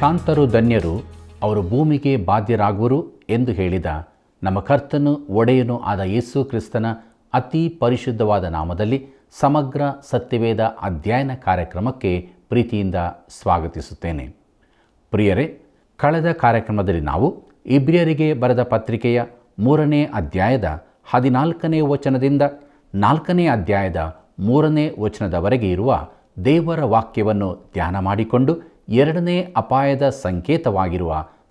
ಶಾಂತರು ಧನ್ಯರು, ಅವರು ಭೂಮಿಗೆ ಬಾಧ್ಯರಾಗುವರು ಎಂದು ಹೇಳಿದ ನಮ್ಮ ಕರ್ತನು ಒಡೆಯನೂ ಆದ ಯೇಸು ಕ್ರಿಸ್ತನ ಅತಿ ಪರಿಶುದ್ಧವಾದ ನಾಮದಲ್ಲಿ ಸಮಗ್ರ ಸತ್ಯವೇದ ಅಧ್ಯಯನ ಕಾರ್ಯಕ್ರಮಕ್ಕೆ ಪ್ರೀತಿಯಿಂದ ಸ್ವಾಗತಿಸುತ್ತೇನೆ. ಪ್ರಿಯರೇ, ಕಳೆದ ಕಾರ್ಯಕ್ರಮದಲ್ಲಿ ನಾವು ಇಬ್ರಿಯರಿಗೆ ಬರೆದ ಪತ್ರಿಕೆಯ 3ನೇ ಅಧ್ಯಾಯದ 14ನೇ ವಚನದಿಂದ 4ನೇ ಅಧ್ಯಾಯದ 3ನೇ ವಚನದವರೆಗೆ ಇರುವ ದೇವರ ವಾಕ್ಯವನ್ನು ಧ್ಯಾನ ಮಾಡಿಕೊಂಡು 2ನೇ ಅಪಾಯದ ಸಂಕೇತವಾಗಿರುವ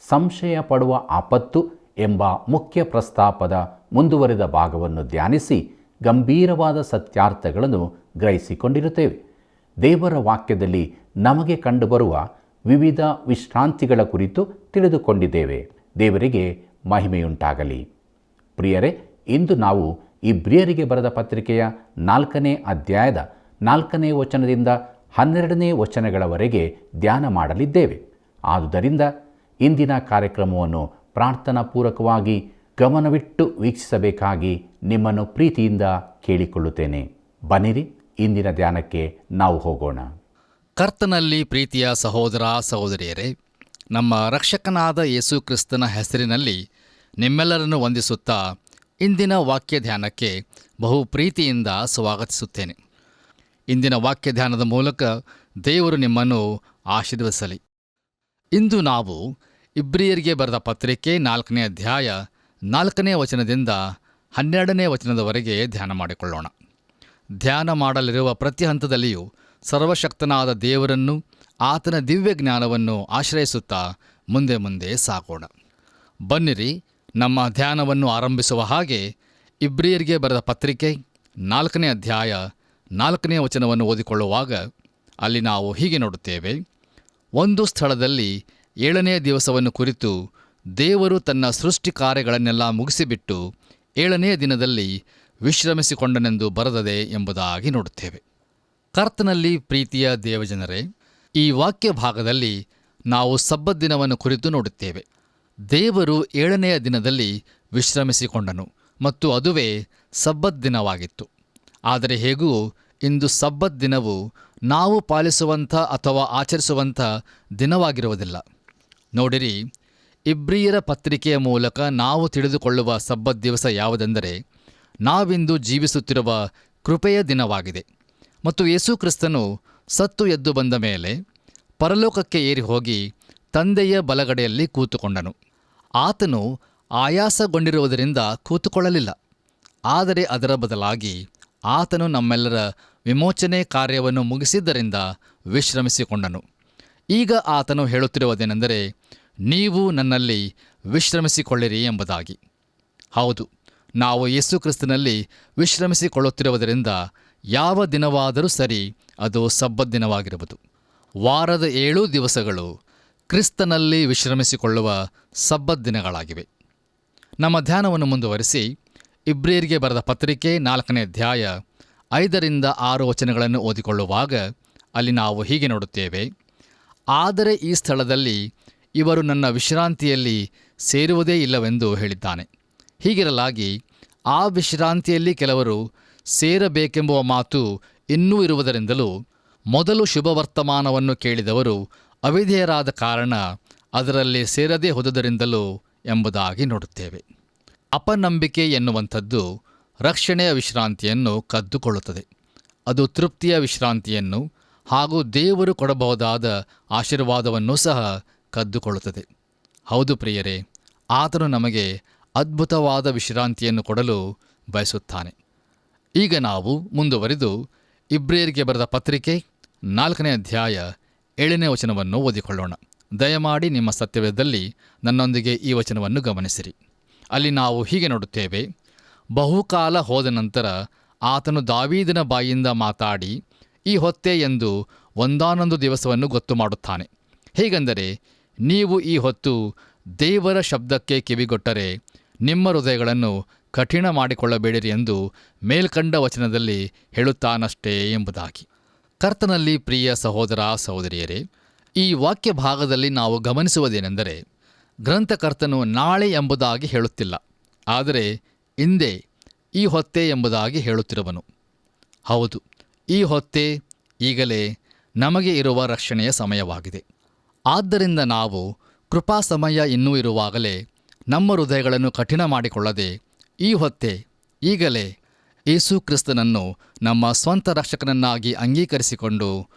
ಸಂಶಯ ಪಡುವ ಆಪತ್ತು ಎಂಬ ಮುಖ್ಯ ಪ್ರಸ್ತಾಪದ ಮುಂದುವರಿದ ಭಾಗವನ್ನು ಧ್ಯಾನಿಸಿ ಗಂಭೀರವಾದ ಸತ್ಯಾರ್ಥಗಳನ್ನು ಗ್ರಹಿಸಿಕೊಂಡಿರುತ್ತೇವೆ. ದೇವರ ವಾಕ್ಯದಲ್ಲಿ ನಮಗೆ ಕಂಡುಬರುವ ವಿವಿಧ ವಿಶ್ರಾಂತಿಗಳ ಕುರಿತು ತಿಳಿದುಕೊಂಡಿದ್ದೇವೆ. ದೇವರಿಗೆ ಮಹಿಮೆಯುಂಟಾಗಲಿ. ಪ್ರಿಯರೇ, ಇಂದು ನಾವು ಇಬ್ರಿಯರಿಗೆ ಬರೆದ ಪತ್ರಿಕೆಯ 4ನೇ ಅಧ್ಯಾಯದ 4ನೇ ವಚನದಿಂದ 12ನೇ ವಚನಗಳವರೆಗೆ ಧ್ಯಾನ ಮಾಡಲಿದ್ದೇವೆ. ಆದುದರಿಂದ ಇಂದಿನ ಕಾರ್ಯಕ್ರಮವನ್ನು ಪ್ರಾರ್ಥನಾಪೂರ್ವಕವಾಗಿ ಗಮನವಿಟ್ಟು ವೀಕ್ಷಿಸಬೇಕಾಗಿ ನಿಮ್ಮನ್ನು ಪ್ರೀತಿಯಿಂದ ಕೇಳಿಕೊಳ್ಳುತ್ತೇನೆ. ಬನ್ನಿರಿ, ಇಂದಿನ ಧ್ಯಾನಕ್ಕೆ ನಾವು ಹೋಗೋಣ. ಕರ್ತನಲ್ಲಿ ಪ್ರೀತಿಯ ಸಹೋದರ ಸಹೋದರಿಯರೇ, ನಮ್ಮ ರಕ್ಷಕನಾದ ಯೇಸು ಕ್ರಿಸ್ತನ ಹೆಸರಿನಲ್ಲಿ ನಿಮ್ಮೆಲ್ಲರನ್ನು ವಂದಿಸುತ್ತಾ ಇಂದಿನ ವಾಕ್ಯ ಧ್ಯಾನಕ್ಕೆ ಬಹು ಪ್ರೀತಿಯಿಂದ ಸ್ವಾಗತಿಸುತ್ತೇನೆ. ಇಂದಿನ ವಾಕ್ಯ ಧ್ಯಾನದ ಮೂಲಕ ದೇವರು ನಿಮ್ಮನ್ನು ಆಶೀರ್ವದಿಸಲಿ. ಇಂದು ನಾವು ಇಬ್ರಿಯರಿಗೆ ಬರೆದ ಪತ್ರಿಕೆ 4ನೇ ಅಧ್ಯಾಯ 4ನೇ ವಚನದಿಂದ 12ನೇ ವಚನದವರೆಗೆ ಧ್ಯಾನ ಮಾಡಿಕೊಳ್ಳೋಣ. ಧ್ಯಾನ ಮಾಡಲಿರುವ ಪ್ರತಿ ಹಂತದಲ್ಲಿಯೂ ಸರ್ವಶಕ್ತನಾದ ದೇವರನ್ನು, ಆತನ ದಿವ್ಯ ಜ್ಞಾನವನ್ನು ಆಶ್ರಯಿಸುತ್ತಾ ಮುಂದೆ ಮುಂದೆ ಸಾಗೋಣ. ಬನ್ನಿರಿ, ನಮ್ಮ ಧ್ಯಾನವನ್ನು ಆರಂಭಿಸುವ ಹಾಗೆ ಇಬ್ರಿಯರಿಗೆ ಬರೆದ ಪತ್ರಿಕೆ 4ನೇ ಅಧ್ಯಾಯ 4ನೇ ವಚನವನ್ನು ಓದಿಕೊಳ್ಳುವಾಗ ಅಲ್ಲಿ ನಾವು ಹೀಗೆ ನೋಡುತ್ತೇವೆ. ಒಂದು ಸ್ಥಳದಲ್ಲಿ 7ನೇ ದಿವಸವನ್ನು ಕುರಿತು ದೇವರು ತನ್ನ ಸೃಷ್ಟಿ ಕಾರ್ಯಗಳನ್ನೆಲ್ಲ ಮುಗಿಸಿಬಿಟ್ಟು 7ನೇ ದಿನದಲ್ಲಿ ವಿಶ್ರಮಿಸಿಕೊಂಡನೆಂದು ಬರೆದದೆ ಎಂಬುದಾಗಿ ನೋಡುತ್ತೇವೆ. ಕರ್ತನಲ್ಲಿ ಪ್ರೀತಿಯ ದೇವಜನರೇ, ಈ ವಾಕ್ಯ ಭಾಗದಲ್ಲಿ ನಾವು ಸಬ್ಬತ್ ದಿನವನ್ನು ಕುರಿತು ನೋಡುತ್ತೇವೆ. ದೇವರು 7ನೆಯ ದಿನದಲ್ಲಿ ವಿಶ್ರಮಿಸಿಕೊಂಡನು ಮತ್ತು ಅದುವೇ ಸಬ್ಬತ್ ದಿನವಾಗಿತ್ತು. ಆದರೆ ಹೇಗೂ ಇಂದು ಸಬ್ಬತ್ ದಿನವು ನಾವು ಪಾಲಿಸುವಂಥ ಅಥವಾ ಆಚರಿಸುವಂಥ ದಿನವಾಗಿರುವುದಿಲ್ಲ. ನೋಡಿರಿ, ಇಬ್ರಿಯರ ಪತ್ರಿಕೆಯ ಮೂಲಕ ನಾವು ತಿಳಿದುಕೊಳ್ಳುವ ಸಬ್ಬತ್ ದಿವಸ ಯಾವುದೆಂದರೆ ನಾವಿಂದು ಜೀವಿಸುತ್ತಿರುವ ಕೃಪೆಯ ದಿನವಾಗಿದೆ. ಮತ್ತು ಯೇಸು ಕ್ರಿಸ್ತನು ಸತ್ತು ಎದ್ದು ಬಂದ ಮೇಲೆ ಪರಲೋಕಕ್ಕೆ ಏರಿ ಹೋಗಿ ತಂದೆಯ ಬಲಗಡೆಯಲ್ಲಿ ಕೂತುಕೊಂಡನು. ಆತನು ಆಯಾಸಗೊಂಡಿರುವುದರಿಂದ ಕೂತುಕೊಳ್ಳಲಿಲ್ಲ, ಆದರೆ ಅದರ ಬದಲಾಗಿ ಆತನು ನಮ್ಮೆಲ್ಲರ ವಿಮೋಚನೆ ಕಾರ್ಯವನ್ನು ಮುಗಿಸಿದ್ದರಿಂದ ವಿಶ್ರಮಿಸಿಕೊಂಡನು. ಈಗ ಆತನು ಹೇಳುತ್ತಿರುವುದೇನೆಂದರೆ, ನೀವು ನನ್ನಲ್ಲಿ ವಿಶ್ರಮಿಸಿಕೊಳ್ಳಿರಿ ಎಂಬುದಾಗಿ. ಹೌದು, ನಾವು ಯೇಸು ಕ್ರಿಸ್ತನಲ್ಲಿ ವಿಶ್ರಮಿಸಿಕೊಳ್ಳುತ್ತಿರುವುದರಿಂದ ಯಾವ ದಿನವಾದರೂ ಸರಿ, ಅದು ಸಬ್ಬತ್ ದಿನವಾಗಿರುವುದು. ವಾರದ 7 ದಿವಸಗಳು ಕ್ರಿಸ್ತನಲ್ಲಿ ವಿಶ್ರಮಿಸಿಕೊಳ್ಳುವ ಸಬ್ಬತ್ ದಿನಗಳಾಗಿವೆ. ನಮ್ಮ ಧ್ಯಾನವನ್ನು ಮುಂದುವರಿಸಿ ಇಬ್ರಿಯರಿಗೆ ಬರೆದ ಪತ್ರಿಕೆ 4ನೇ ಅಧ್ಯಾಯ 5ರಿಂದ 6 ವಚನಗಳನ್ನು ಓದಿಕೊಳ್ಳುವಾಗ ಅಲ್ಲಿ ನಾವು ಹೀಗೆ ನೋಡುತ್ತೇವೆ. ಆದರೆ ಈ ಸ್ಥಳದಲ್ಲಿ ಇವರು ನನ್ನ ವಿಶ್ರಾಂತಿಯಲ್ಲಿ ಸೇರುವುದೇ ಇಲ್ಲವೆಂದು ಹೇಳಿದ್ದಾನೆ. ಹೀಗಿರಲಾಗಿ ಆ ವಿಶ್ರಾಂತಿಯಲ್ಲಿ ಕೆಲವರು ಸೇರಬೇಕೆಂಬುವ ಮಾತು ಇನ್ನೂ ಇರುವುದರಿಂದಲೂ ಮೊದಲು ಶುಭವರ್ತಮಾನವನ್ನು ಕೇಳಿದವರು ಅವಿಧೇಯರಾದ ಕಾರಣ ಅದರಲ್ಲಿ ಸೇರದೇ ಹೋದುದರಿಂದಲೂ ಎಂಬುದಾಗಿ ನೋಡುತ್ತೇವೆ. ಅಪನಂಬಿಕೆ ಎನ್ನುವಂಥದ್ದು ರಕ್ಷಣೆಯ ವಿಶ್ರಾಂತಿಯನ್ನು ಕದ್ದುಕೊಳ್ಳುತ್ತದೆ. ಅದು ತೃಪ್ತಿಯ ವಿಶ್ರಾಂತಿಯನ್ನು ಹಾಗೂ ದೇವರು ಕೊಡಬಹುದಾದ ಆಶೀರ್ವಾದವನ್ನೂ ಸಹ ಕದ್ದುಕೊಳ್ಳುತ್ತದೆ. ಹೌದು ಪ್ರಿಯರೇ, ಆತನು ನಮಗೆ ಅದ್ಭುತವಾದ ವಿಶ್ರಾಂತಿಯನ್ನು ಕೊಡಲು ಬಯಸುತ್ತಾನೆ. ಈಗ ನಾವು ಮುಂದುವರಿದು ಇಬ್ರಿಯರಿಗೆ ಬರೆದ ಪತ್ರಿಕೆ 4ನೇ ಅಧ್ಯಾಯ 7ನೇ ವಚನವನ್ನು ಓದಿಕೊಳ್ಳೋಣ. ದಯಮಾಡಿ ನಿಮ್ಮ ಸತ್ಯವೇದದಲ್ಲಿ ನನ್ನೊಂದಿಗೆ ಈ ವಚನವನ್ನು ಗಮನಿಸಿರಿ. ಅಲ್ಲಿ ನಾವು ಹೀಗೆ ನೋಡುತ್ತೇವೆ. ಬಹುಕಾಲ ಹೋದ ನಂತರ ಆತನು ದಾವೀದನ ಬಾಯಿಂದ ಮಾತಾಡಿ ಈ ಹೊತ್ತೇ ಎಂದು ಒಂದಾನೊಂದು ದಿವಸವನ್ನು ಗೊತ್ತು ಮಾಡುತ್ತಾನೆ. ಹೇಗೆಂದರೆ, ನೀವು ಈ ಹೊತ್ತು ದೇವರ ಶಬ್ದಕ್ಕೆ ಕಿವಿಗೊಟ್ಟರೆ ನಿಮ್ಮ ಹೃದಯಗಳನ್ನು ಕಠಿಣ ಮಾಡಿಕೊಳ್ಳಬೇಡಿರಿ ಎಂದು ಮೇಲ್ಕಂಡ ವಚನದಲ್ಲಿ ಹೇಳುತ್ತಾನಷ್ಟೇ ಎಂಬುದಾಗಿ. ಕರ್ತನಲ್ಲಿ ಪ್ರಿಯ ಸಹೋದರ ಸಹೋದರಿಯರೇ, ಈ ವಾಕ್ಯ ಭಾಗದಲ್ಲಿ ನಾವು ಗಮನಿಸುವುದೇನೆಂದರೆ, ಗ್ರಂಥಕರ್ತನು ನಾಳೆ ಎಂಬುದಾಗಿ ಹೇಳುತ್ತಿಲ್ಲ, ಆದರೆ ಇಂದೇ, ಈ ಹೊತ್ತೇ ಎಂಬುದಾಗಿ ಹೇಳುತ್ತಿರುವನು. ಹೌದು, ಈ ಹೊತ್ತೇ ಈಗಲೇ ನಮಗೆ ಇರುವ ರಕ್ಷಣೆಯ ಸಮಯವಾಗಿದೆ. ಆದ್ದರಿಂದ ನಾವು ಕೃಪಾಸಮಯ ಇನ್ನೂ ಇರುವಾಗಲೇ ನಮ್ಮ ಹೃದಯಗಳನ್ನು ಕಠಿಣ ಮಾಡಿಕೊಳ್ಳದೆ ಈ ಹೊತ್ತೇ ಈಗಲೇ ಯೇಸು ಕ್ರಿಸ್ತನನ್ನು ನಮ್ಮ ಸ್ವಂತ ರಕ್ಷಕನನ್ನಾಗಿ ಅಂಗೀಕರಿಸಿಕೊಂಡು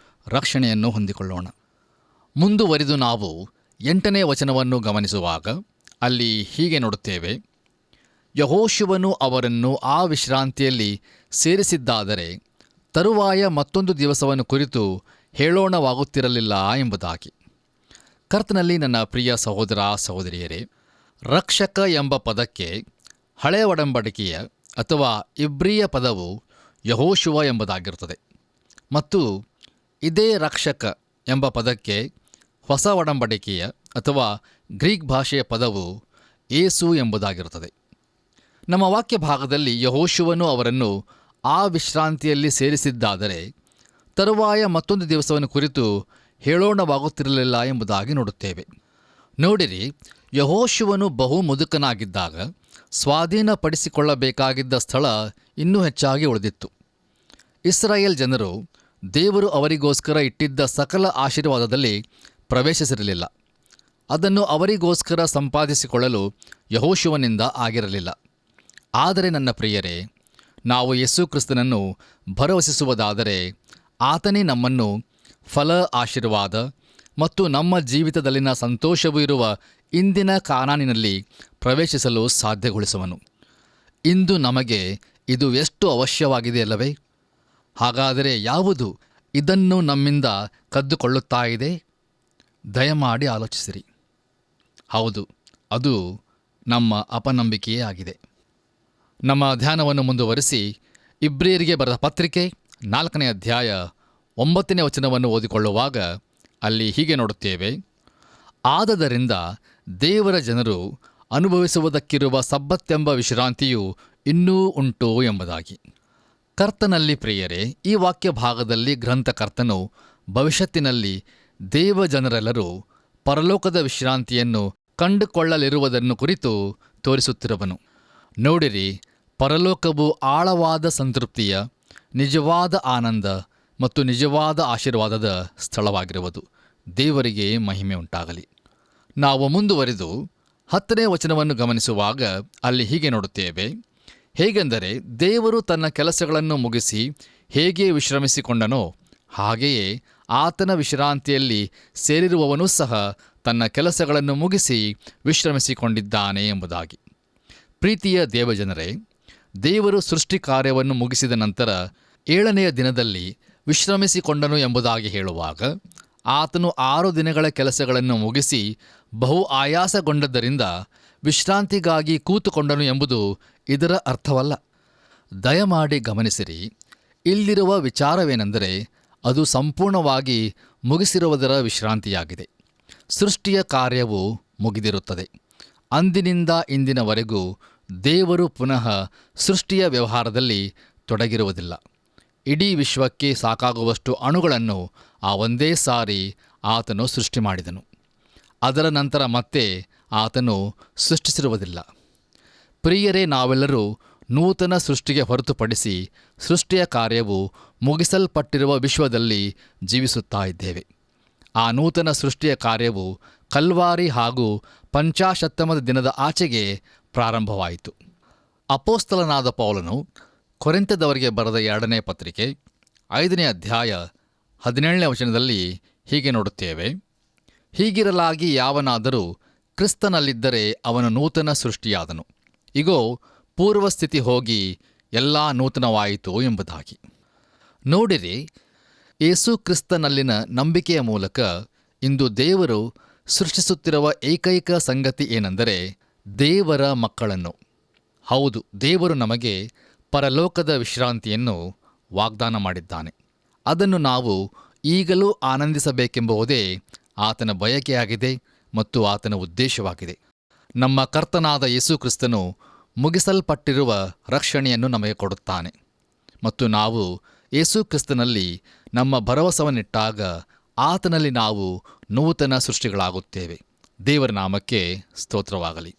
ರಕ್ಷಣೆಯನ್ನು ಹೊಂದಿಕೊಳ್ಳೋಣ. ಮುಂದುವರಿದು ನಾವು 8ನೇ ವಚನವನ್ನು ಗಮನಿಸುವಾಗ ಅಲ್ಲಿ ಹೀಗೆ ನೋಡುತ್ತೇವೆ, ಯೆಹೋಶುವನು ಅವರನ್ನು ಆ ವಿಶ್ರಾಂತಿಯಲ್ಲಿ ಸೇರಿಸಿದ್ದಾದರೆ ತರುವಾಯ ಮತ್ತೊಂದು ದಿವಸವನ್ನು ಕುರಿತು ಹೇಳೋಣವಾಗುತ್ತಿರಲಿಲ್ಲ ಎಂಬುದಾಗಿ. ಕರ್ತನಲ್ಲಿ ನನ್ನ ಪ್ರಿಯ ಸಹೋದರ ಸಹೋದರಿಯರೇ, ರಕ್ಷಕ ಎಂಬ ಪದಕ್ಕೆ ಹಳೆಯ ಒಡಂಬಡಿಕೆಯ ಅಥವಾ ಇಬ್ರಿಯ ಪದವು ಯೆಹೋಶುವ ಎಂಬುದಾಗಿರುತ್ತದೆ ಮತ್ತು ಇದೇ ರಕ್ಷಕ ಎಂಬ ಪದಕ್ಕೆ ಹೊಸ ಒಡಂಬಡಿಕೆಯ ಅಥವಾ ಗ್ರೀಕ್ ಭಾಷೆಯ ಪದವು ಯೇಸು ಎಂಬುದಾಗಿರುತ್ತದೆ. ನಮ್ಮ ವಾಕ್ಯ ಭಾಗದಲ್ಲಿ ಯೆಹೋಶುವನು ಅವರನ್ನು ಆ ವಿಶ್ರಾಂತಿಯಲ್ಲಿ ಸೇರಿಸಿದ್ದಾದರೆ ತರುವಾಯ ಮತ್ತೊಂದು ದಿವಸವನ್ನು ಕುರಿತು ಹೇಳೋಣವಾಗುತ್ತಿರಲಿಲ್ಲ ಎಂಬುದಾಗಿ ನೋಡುತ್ತೇವೆ. ನೋಡಿರಿ, ಯೆಹೋಶುವನು ಬಹು ಮುದುಕನಾಗಿದ್ದಾಗ ಸ್ವಾಧೀನಪಡಿಸಿಕೊಳ್ಳಬೇಕಾಗಿದ್ದ ಸ್ಥಳ ಇನ್ನೂ ಹೆಚ್ಚಾಗಿ ಉಳಿದಿತ್ತು. ಇಸ್ರಾಯೇಲ್ ಜನರು ದೇವರು ಅವರಿಗೋಸ್ಕರ ಇಟ್ಟಿದ್ದ ಸಕಲ ಆಶೀರ್ವಾದದಲ್ಲಿ ಪ್ರವೇಶಿಸಿರಲಿಲ್ಲ. ಅದನ್ನು ಅವರಿಗೋಸ್ಕರ ಸಂಪಾದಿಸಿಕೊಳ್ಳಲು ಯೆಹೋಶುವನಿಂದ ಆಗಿರಲಿಲ್ಲ. ಆದರೆ ನನ್ನ ಪ್ರಿಯರೇ, ನಾವು ಯೇಸು ಕ್ರಿಸ್ತನನ್ನು ಭರವಸೆಸುವುದಾದರೆ ಆತನೇ ನಮ್ಮನ್ನು ಫಲ, ಆಶೀರ್ವಾದ ಮತ್ತು ನಮ್ಮ ಜೀವಿತದಲ್ಲಿನ ಸಂತೋಷವೂ ಇರುವ ಇಂದಿನ ಕಾನಾನಿನಲ್ಲಿ ಪ್ರವೇಶಿಸಲು ಸಾಧ್ಯಗೊಳಿಸುವನು. ಇಂದು ನಮಗೆ ಇದು ಎಷ್ಟು ಅವಶ್ಯವಾಗಿದೆ ಅಲ್ಲವೇ? ಹಾಗಾದರೆ ಯಾವುದು ಇದನ್ನು ನಮ್ಮಿಂದ ಕದ್ದುಕೊಳ್ಳುತ್ತಾ ಇದೆ? ದಯಮಾಡಿ ಆಲೋಚಿಸಿರಿ. ಹೌದು, ಅದು ನಮ್ಮ ಅಪನಂಬಿಕೆಯೇ ಆಗಿದೆ. ನಮ್ಮ ಧ್ಯಾನವನ್ನು ಮುಂದುವರಿಸಿ ಇಬ್ರಿಯರಿಗೆ ಬರೆದ ಪತ್ರಿಕೆ 4ನೇ ಅಧ್ಯಾಯ 9ನೇ ವಚನವನ್ನು ಓದಿಕೊಳ್ಳುವಾಗ ಅಲ್ಲಿ ಹೀಗೆ ನೋಡುತ್ತೇವೆ, ಆದದರಿಂದ ದೇವರ ಜನರು ಅನುಭವಿಸುವುದಕ್ಕಿರುವ ಸಬ್ಬತ್ತೆಂಬ ವಿಶ್ರಾಂತಿಯು ಇನ್ನೂ ಉಂಟು ಎಂಬುದಾಗಿ. ಕರ್ತನಲ್ಲಿ ಪ್ರಿಯರೇ, ಈ ವಾಕ್ಯ ಭಾಗದಲ್ಲಿ ಗ್ರಂಥಕರ್ತನು ಭವಿಷ್ಯತ್ತಿನಲ್ಲಿ ದೇವಜನರೆಲ್ಲರೂ ಪರಲೋಕದ ವಿಶ್ರಾಂತಿಯನ್ನು ಕಂಡುಕೊಳ್ಳಲಿರುವುದನ್ನು ಕುರಿತು ತೋರಿಸುತ್ತಿರುವನು. ನೋಡಿರಿ, ಪರಲೋಕವು ಆಳವಾದ ಸಂತೃಪ್ತಿಯ, ನಿಜವಾದ ಆನಂದ ಮತ್ತು ನಿಜವಾದ ಆಶೀರ್ವಾದದ ಸ್ಥಳವಾಗಿರುವುದು. ದೇವರಿಗೆ ಮಹಿಮೆ ಉಂಟಾಗಲಿ. ನಾವು ಮುಂದುವರಿದು 10ನೇ ವಚನವನ್ನು ಗಮನಿಸುವಾಗ ಅಲ್ಲಿ ಹೀಗೆ ನೋಡುತ್ತೇವೆ, ಹೇಗೆಂದರೆ ದೇವರು ತನ್ನ ಕೆಲಸಗಳನ್ನು ಮುಗಿಸಿ ಹೇಗೆ ವಿಶ್ರಮಿಸಿಕೊಂಡನೋ ಹಾಗೆಯೇ ಆತನ ವಿಶ್ರಾಂತಿಯಲ್ಲಿ ಸೇರಿರುವವನೂ ಸಹ ತನ್ನ ಕೆಲಸಗಳನ್ನು ಮುಗಿಸಿ ವಿಶ್ರಮಿಸಿಕೊಂಡಿದ್ದಾನೆ ಎಂಬುದಾಗಿ. ಪ್ರೀತಿಯ ದೇವಜನರೇ, ದೇವರು ಸೃಷ್ಟಿ ಕಾರ್ಯವನ್ನು ಮುಗಿಸಿದ ನಂತರ 7ನೆಯ ದಿನದಲ್ಲಿ ವಿಶ್ರಮಿಸಿಕೊಂಡನು ಎಂಬುದಾಗಿ ಹೇಳುವಾಗ ಆತನು 6 ದಿನಗಳ ಕೆಲಸಗಳನ್ನು ಮುಗಿಸಿ ಬಹು ಆಯಾಸಗೊಂಡದ್ದರಿಂದ ವಿಶ್ರಾಂತಿಗಾಗಿ ಕೂತುಕೊಂಡನು ಎಂಬುದು ಇದರ ಅರ್ಥವಲ್ಲ. ದಯಮಾಡಿ ಗಮನಿಸಿರಿ, ಇಲ್ಲಿರುವ ವಿಚಾರವೇನೆಂದರೆ ಅದು ಸಂಪೂರ್ಣವಾಗಿ ಮುಗಿಸಿರುವುದರ ವಿಶ್ರಾಂತಿಯಾಗಿದೆ. ಸೃಷ್ಟಿಯ ಕಾರ್ಯವು ಮುಗಿದಿರುತ್ತದೆ. ಅಂದಿನಿಂದ ಇಂದಿನವರೆಗೂ ದೇವರು ಪುನಃ ಸೃಷ್ಟಿಯ ವ್ಯವಹಾರದಲ್ಲಿ ತೊಡಗಿರುವುದಿಲ್ಲ. ಇಡೀ ವಿಶ್ವಕ್ಕೆ ಸಾಕಾಗುವಷ್ಟು ಅಣುಗಳನ್ನು ಆ ಒಂದೇ ಸಾರಿ ಆತನು ಸೃಷ್ಟಿ ಮಾಡಿದನು. ಅದರ ನಂತರ ಮತ್ತೆ ಆತನು ಸೃಷ್ಟಿಸಿರುವುದಿಲ್ಲ. ಪ್ರಿಯರೇ, ನಾವೆಲ್ಲರೂ ನೂತನ ಸೃಷ್ಟಿಗೆ ಹೊರತುಪಡಿಸಿ ಸೃಷ್ಟಿಯ ಕಾರ್ಯವು ಮುಗಿಸಲ್ಪಟ್ಟಿರುವ ವಿಶ್ವದಲ್ಲಿ ಜೀವಿಸುತ್ತಾ ಇದ್ದೇವೆ. ಆ ನೂತನ ಸೃಷ್ಟಿಯ ಕಾರ್ಯವು ಕಲ್ವಾರಿ ಹಾಗೂ ಪಂಚಾಶತ್ತಮದ ದಿನದ ಆಚೆಗೆ ಪ್ರಾರಂಭವಾಯಿತು. ಅಪೋಸ್ತಲನಾದ ಪೌಲನು ಕೊರಿಂಥದವರಿಗೆ ಬರೆದ 2ನೇ ಪತ್ರಿಕೆ 5ನೇ ಅಧ್ಯಾಯ 17ನೇ ವಚನದಲ್ಲಿ ಹೀಗೆ ನೋಡುತ್ತೇವೆ, ಹೀಗಿರಲಾಗಿ ಯಾವನಾದರೂ ಕ್ರಿಸ್ತನಲ್ಲಿದ್ದರೆ ಅವನು ನೂತನ ಸೃಷ್ಟಿಯಾದನು, ಇಗೋ ಪೂರ್ವಸ್ಥಿತಿ ಹೋಗಿ ಎಲ್ಲ ನೂತನವಾಯಿತು ಎಂಬುದಾಗಿ. ನೋಡಿರಿ, ಯೇಸು ಕ್ರಿಸ್ತನಲ್ಲಿನ ನಂಬಿಕೆಯ ಮೂಲಕ ಇಂದು ದೇವರು ಸೃಷ್ಟಿಸುತ್ತಿರುವ ಏಕೈಕ ಸಂಗತಿ ಏನೆಂದರೆ ದೇವರ ಮಕ್ಕಳನ್ನು. ಹೌದು, ದೇವರು ನಮಗೆ ಪರಲೋಕದ ವಿಶ್ರಾಂತಿಯನ್ನು ವಾಗ್ದಾನ ಮಾಡಿದ್ದಾನೆ. ಅದನ್ನು ನಾವು ಈಗಲೂ ಆನಂದಿಸಬೇಕೆಂಬುದೇ ಆತನ ಬಯಕೆಯಾಗಿದೆ ಮತ್ತು ಆತನ ಉದ್ದೇಶವಾಗಿದೆ. ನಮ್ಮ ಕರ್ತನಾದ ಯೇಸು ಕ್ರಿಸ್ತನು ಮುಗಿಸಲ್ಪಟ್ಟಿರುವ ರಕ್ಷಣೆಯನ್ನು ನಮಗೆ ಕೊಡುತ್ತಾನೆ ಮತ್ತು ನಾವು ಯೇಸು ಕ್ರಿಸ್ತನಲ್ಲಿ ನಮ್ಮ ಭರವಸವನ್ನಿಟ್ಟಾಗ ಆತನಲ್ಲಿ ನಾವು ನೂತನ ಸೃಷ್ಟಿಗಳಾಗುತ್ತೇವೆ. ದೇವರ ನಾಮಕ್ಕೆ ಸ್ತೋತ್ರವಾಗಲಿ.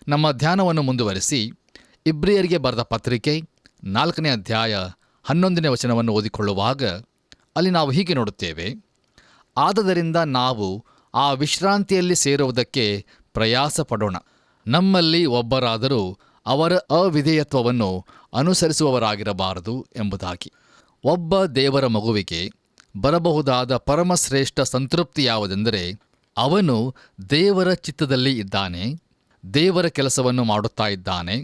ನಮ್ಮ ಧ್ಯಾನವನ್ನು ಮುಂದುವರಿಸಿ ಇಬ್ರಿಯರಿಗೆ ಬರೆದ ಪತ್ರಿಕೆ 4ನೇ ಅಧ್ಯಾಯ 11ನೇ ವಚನವನ್ನು ಓದಿಕೊಳ್ಳುವಾಗ ಅಲ್ಲಿ ನಾವು ಹೀಗೆ ನೋಡುತ್ತೇವೆ, ಆದದರಿಂದ ನಾವು ಆ ವಿಶ್ರಾಂತಿಯಲ್ಲಿ ಸೇರುವುದಕ್ಕೆ ಪ್ರಯಾಸ ಪಡೋಣ. ನಮ್ಮಲ್ಲಿ ಒಬ್ಬರಾದರೂ ಅವರ ಅವಿಧೇಯತ್ವವನ್ನು ಅನುಸರಿಸುವವರಾಗಿರಬಾರದು ಎಂಬುದಾಗಿ. ಒಬ್ಬ ದೇವರ ಮಗುವಿಗೆ ಬರಬಹುದಾದ ಪರಮಶ್ರೇಷ್ಠ ಸಂತೃಪ್ತಿ ಯಾವುದೆಂದರೆ, ಅವನು ದೇವರ ಚಿತ್ತದಲ್ಲಿ ಇದ್ದಾನೆ, ದೇವರ ಕೆಲಸವನ್ನು ಮಾಡುತ್ತಾ ಇದ್ದಾನೆ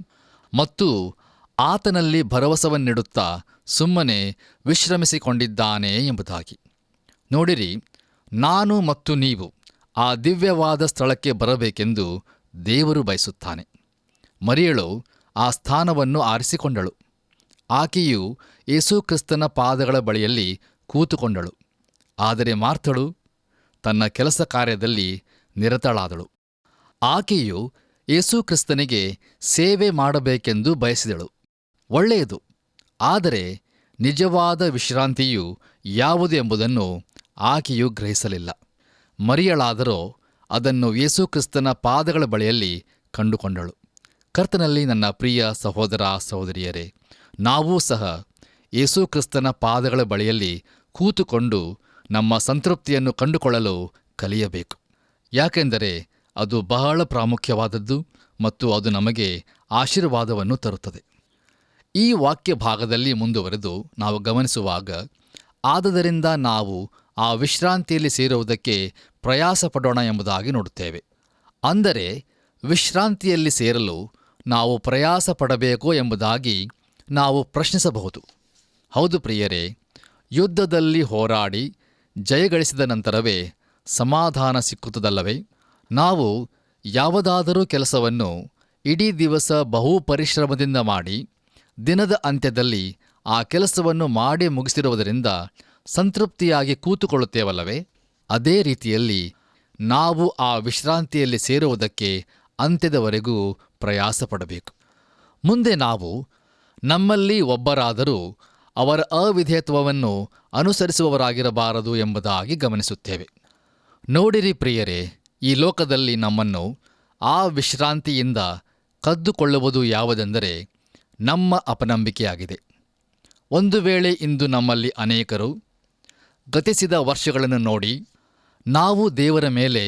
ಮತ್ತು ಆತನಲ್ಲಿ ಭರವಸವನ್ನಿಡುತ್ತಾ ಸುಮ್ಮನೆ ವಿಶ್ರಮಿಸಿಕೊಂಡಿದ್ದಾನೆ ಎಂಬುದಾಗಿ. ನೋಡಿರಿ, ನಾನು ಮತ್ತು ನೀವು ಆ ದಿವ್ಯವಾದ ಸ್ಥಳಕ್ಕೆ ಬರಬೇಕೆಂದು ದೇವರು ಬಯಸುತ್ತಾನೆ. ಮರಿಯಳು ಆ ಸ್ಥಾನವನ್ನು ಆರಿಸಿಕೊಂಡಳು. ಆಕೆಯು ಯೇಸುಕ್ರಿಸ್ತನ ಪಾದಗಳ ಬಳಿಯಲ್ಲಿ ಕೂತುಕೊಂಡಳು. ಆದರೆ ಮಾರ್ಥಳು ತನ್ನ ಕೆಲಸ ಕಾರ್ಯದಲ್ಲಿ ನಿರತಳಾದಳು. ಆಕೆಯು ಯೇಸುಕ್ರಿಸ್ತನಿಗೆ ಸೇವೆ ಮಾಡಬೇಕೆಂದು ಬಯಸಿದಳು. ಒಳ್ಳೆಯದು. ಆದರೆ ನಿಜವಾದ ವಿಶ್ರಾಂತಿಯು ಯಾವುದು ಎಂಬುದನ್ನು ಆಕೆಯು ಗ್ರಹಿಸಲಿಲ್ಲ. ಮರಿಯಳಾದರೋ ಅದನ್ನು ಯೇಸುಕ್ರಿಸ್ತನ ಪಾದಗಳ ಬಳಿಯಲ್ಲಿ ಕಂಡುಕೊಂಡಳು. ಕರ್ತನಲ್ಲಿ ನನ್ನ ಪ್ರಿಯ ಸಹೋದರ ಸಹೋದರಿಯರೇ, ನಾವೂ ಸಹ ಯೇಸುಕ್ರಿಸ್ತನ ಪಾದಗಳ ಬಳಿಯಲ್ಲಿ ಕೂತುಕೊಂಡು ನಮ್ಮ ಸಂತೃಪ್ತಿಯನ್ನು ಕಂಡುಕೊಳ್ಳಲು ಕಲಿಯಬೇಕು. ಯಾಕೆಂದರೆ ಅದು ಬಹಳ ಪ್ರಾಮುಖ್ಯವಾದದ್ದು ಮತ್ತು ಅದು ನಮಗೆ ಆಶೀರ್ವಾದವನ್ನು ತರುತ್ತದೆ. ಈ ವಾಕ್ಯ ಭಾಗದಲ್ಲಿ ಮುಂದುವರೆದು ನಾವು ಗಮನಿಸುವಾಗ, ಆದದರಿಂದ ನಾವು ಆ ವಿಶ್ರಾಂತಿಯಲ್ಲಿ ಸೇರುವುದಕ್ಕೆ ಪ್ರಯಾಸ ಪಡೋಣ ಎಂಬುದಾಗಿ ನೋಡುತ್ತೇವೆ. ಅಂದರೆ ವಿಶ್ರಾಂತಿಯಲ್ಲಿ ಸೇರಲು ನಾವು ಪ್ರಯಾಸ ಪಡಬೇಕೋ ಎಂಬುದಾಗಿ ನಾವು ಪ್ರಶ್ನಿಸಬಹುದು. ಹೌದು ಪ್ರಿಯರೇ, ಯುದ್ಧದಲ್ಲಿ ಹೋರಾಡಿ ಜಯಗಳಿಸಿದ ನಂತರವೇ ಸಮಾಧಾನ ಸಿಕ್ಕುತ್ತದಲ್ಲವೇ? ನಾವು ಯಾವುದಾದರೂ ಕೆಲಸವನ್ನು ಇಡೀ ದಿವಸ ಬಹು ಪರಿಶ್ರಮದಿಂದ ಮಾಡಿ ದಿನದ ಅಂತ್ಯದಲ್ಲಿ ಆ ಕೆಲಸವನ್ನು ಮಾಡಿ ಮುಗಿಸಿರುವುದರಿಂದ ಸಂತೃಪ್ತಿಯಾಗಿ ಕೂತುಕೊಳ್ಳುತ್ತೇವಲ್ಲವೇ? ಅದೇ ರೀತಿಯಲ್ಲಿ ನಾವು ಆ ವಿಶ್ರಾಂತಿಯಲ್ಲಿ ಸೇರುವುದಕ್ಕೆ ಅಂತ್ಯದವರೆಗೂ ಪ್ರಯಾಸ ಪಡಬೇಕು. ಮುಂದೆ ನಾವು ನಮ್ಮಲ್ಲಿ ಒಬ್ಬರಾದರೂ ಅವರ ಅವಿಧೇಯತ್ವವನ್ನು ಅನುಸರಿಸುವವರಾಗಿರಬಾರದು ಎಂಬುದಾಗಿ ಗಮನಿಸುತ್ತೇವೆ. ನೋಡಿರಿ ಪ್ರಿಯರೇ, ಈ ಲೋಕದಲ್ಲಿ ನಮ್ಮನ್ನು ಆ ವಿಶ್ರಾಂತಿಯಿಂದ ಕದ್ದುಕೊಳ್ಳುವುದು ಯಾವುದೆಂದರೆ ನಮ್ಮ ಅಪನಂಬಿಕೆಯಾಗಿದೆ. ಒಂದು ವೇಳೆ ಇಂದು ನಮ್ಮಲ್ಲಿ ಅನೇಕರು ಗತಿಸಿದ ವರ್ಷಗಳನ್ನು ನೋಡಿ ನಾವು ದೇವರ ಮೇಲೆ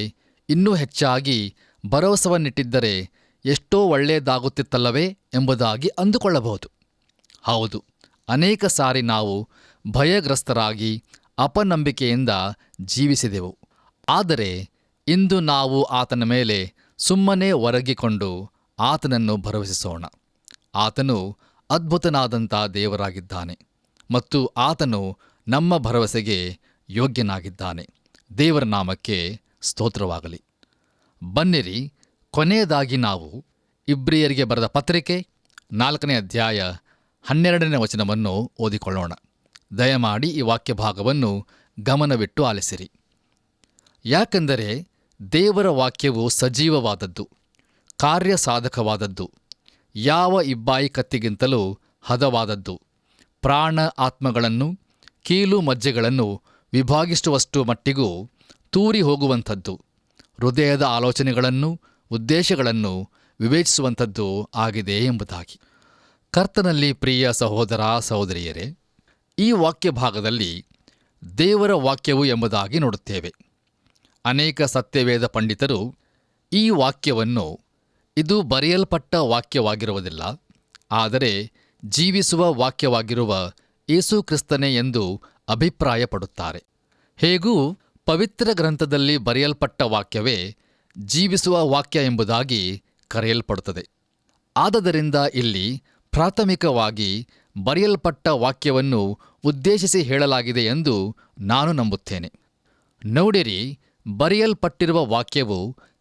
ಇನ್ನೂ ಹೆಚ್ಚಾಗಿ ಭರವಸವನ್ನಿಟ್ಟಿದ್ದರೆ ಎಷ್ಟೋ ಒಳ್ಳೆಯದಾಗುತ್ತಿತ್ತಲ್ಲವೇ ಎಂಬುದಾಗಿ ಅಂದುಕೊಳ್ಳಬಹುದು. ಹೌದು, ಅನೇಕ ಸಾರಿ ನಾವು ಭಯಗ್ರಸ್ತರಾಗಿ ಅಪನಂಬಿಕೆಯಿಂದ ಜೀವಿಸಿದೆವು. ಆದರೆ ಇಂದು ನಾವು ಆತನ ಮೇಲೆ ಸುಮ್ಮನೆ ಒರಗಿಕೊಂಡು ಆತನನ್ನು ಭರವಸೆಸೋಣ. ಆತನು ಅದ್ಭುತನಾದಂಥ ದೇವರಾಗಿದ್ದಾನೆ ಮತ್ತು ಆತನು ನಮ್ಮ ಭರವಸೆಗೆ ಯೋಗ್ಯನಾಗಿದ್ದಾನೆ. ದೇವರ ನಾಮಕ್ಕೆ ಸ್ತೋತ್ರವಾಗಲಿ. ಬನ್ನಿರಿ, ಕೊನೆಯದಾಗಿ ನಾವು ಇಬ್ರಿಯರಿಗೆ ಬರೆದ ಪತ್ರಿಕೆ 4ನೇ ಅಧ್ಯಾಯ 12ನೇ ವಚನವನ್ನು ಓದಿಕೊಳ್ಳೋಣ. ದಯಮಾಡಿ ಈ ವಾಕ್ಯ ಭಾಗವನ್ನು ಗಮನವಿಟ್ಟು ಆಲಿಸಿರಿ. ಯಾಕೆಂದರೆ ದೇವರ ವಾಕ್ಯವು ಸಜೀವವಾದದ್ದು, ಕಾರ್ಯಸಾಧಕವಾದದ್ದು, ಯಾವ ಇಬ್ಬಾಯಿ ಕತ್ತಿಗಿಂತಲೂ ಹದವಾದದ್ದು, ಪ್ರಾಣ ಆತ್ಮಗಳನ್ನು ಕೀಲು ಮಜ್ಜೆಗಳನ್ನು ವಿಭಾಗಿಸುವಷ್ಟು ಮಟ್ಟಿಗೂ ತೂರಿ ಹೋಗುವಂಥದ್ದು, ಹೃದಯದ ಆಲೋಚನೆಗಳನ್ನು ಉದ್ದೇಶಗಳನ್ನು ವಿವೇಚಿಸುವಂಥದ್ದು ಆಗಿದೆ ಎಂಬುದಾಗಿ. ಕರ್ತನಲ್ಲಿ ಪ್ರಿಯ ಸಹೋದರ ಸಹೋದರಿಯರೇ, ಈ ವಾಕ್ಯ ಭಾಗದಲ್ಲಿ ದೇವರ ವಾಕ್ಯವು ಎಂಬುದಾಗಿ ನೋಡುತ್ತೇವೆ. ಅನೇಕ ಸತ್ಯವೇದ ಪಂಡಿತರು ಈ ವಾಕ್ಯವನ್ನು ಇದು ಬರೆಯಲ್ಪಟ್ಟ ವಾಕ್ಯವಾಗಿರುವುದಿಲ್ಲ, ಆದರೆ ಜೀವಿಸುವ ವಾಕ್ಯವಾಗಿರುವ ಯೇಸು ಕ್ರಿಸ್ತನೇ ಎಂದು ಅಭಿಪ್ರಾಯಪಡುತ್ತಾರೆ. ಹೇಗೂ ಪವಿತ್ರ ಗ್ರಂಥದಲ್ಲಿ ಬರೆಯಲ್ಪಟ್ಟ ವಾಕ್ಯವೇ ಜೀವಿಸುವ ವಾಕ್ಯ ಎಂಬುದಾಗಿ ಕರೆಯಲ್ಪಡುತ್ತದೆ. ಆದದರಿಂದ ಇಲ್ಲಿ ಪ್ರಾಥಮಿಕವಾಗಿ ಬರೆಯಲ್ಪಟ್ಟ ವಾಕ್ಯವನ್ನು ಉದ್ದೇಶಿಸಿ ಹೇಳಲಾಗಿದೆ ಎಂದು ನಾನು ನಂಬುತ್ತೇನೆ. ನೋಡಿರಿ, ಬರೆಯಲ್ಪಟ್ಟಿರುವ ವಾಕ್ಯವು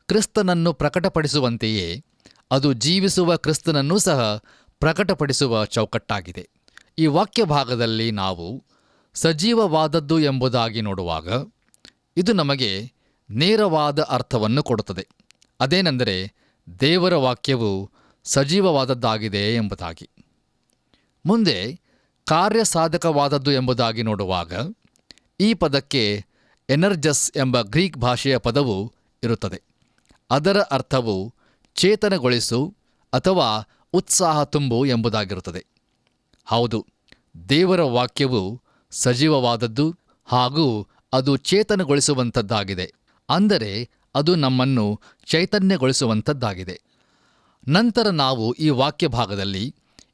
ಕ್ರಿಸ್ತನನ್ನು ಪ್ರಕಟಪಡಿಸುವಂತೆಯೇ ಅದು ಜೀವಿಸುವ ಕ್ರಿಸ್ತನನ್ನೂ ಸಹ ಪ್ರಕಟಪಡಿಸುವ ಚೌಕಟ್ಟಾಗಿದೆ. ಈ ವಾಕ್ಯ ಭಾಗದಲ್ಲಿ ನಾವು ಸಜೀವವಾದದ್ದು ಎಂಬುದಾಗಿ ನೋಡುವಾಗ ಇದು ನಮಗೆ ನೇರವಾದ ಅರ್ಥವನ್ನು ಕೊಡುತ್ತದೆ. ಅದೇನೆಂದರೆ ದೇವರ ವಾಕ್ಯವು ಸಜೀವವಾದದ್ದಾಗಿದೆ ಎಂಬುದಾಗಿ. ಮುಂದೆ ಕಾರ್ಯಸಾಧಕವಾದದ್ದು ಎಂಬುದಾಗಿ ನೋಡುವಾಗ ಈ ಪದಕ್ಕೆ ಎನರ್ಜಸ್ ಎಂಬ ಗ್ರೀಕ್ ಭಾಷೆಯ ಪದವು ಇರುತ್ತದೆ. ಅದರ ಅರ್ಥವು ಚೇತನಗೊಳಿಸು ಅಥವಾ ಉತ್ಸಾಹ ತುಂಬು ಎಂಬುದಾಗಿರುತ್ತದೆ. ಹೌದು, ದೇವರ ವಾಕ್ಯವು ಸಜೀವವಾದದ್ದು ಹಾಗೂ ಅದು ಚೇತನಗೊಳಿಸುವಂಥದ್ದಾಗಿದೆ. ಅಂದರೆ ಅದು ನಮ್ಮನ್ನು ಚೈತನ್ಯಗೊಳಿಸುವಂಥದ್ದಾಗಿದೆ. ನಂತರ ನಾವು ಈ ವಾಕ್ಯ ಭಾಗದಲ್ಲಿ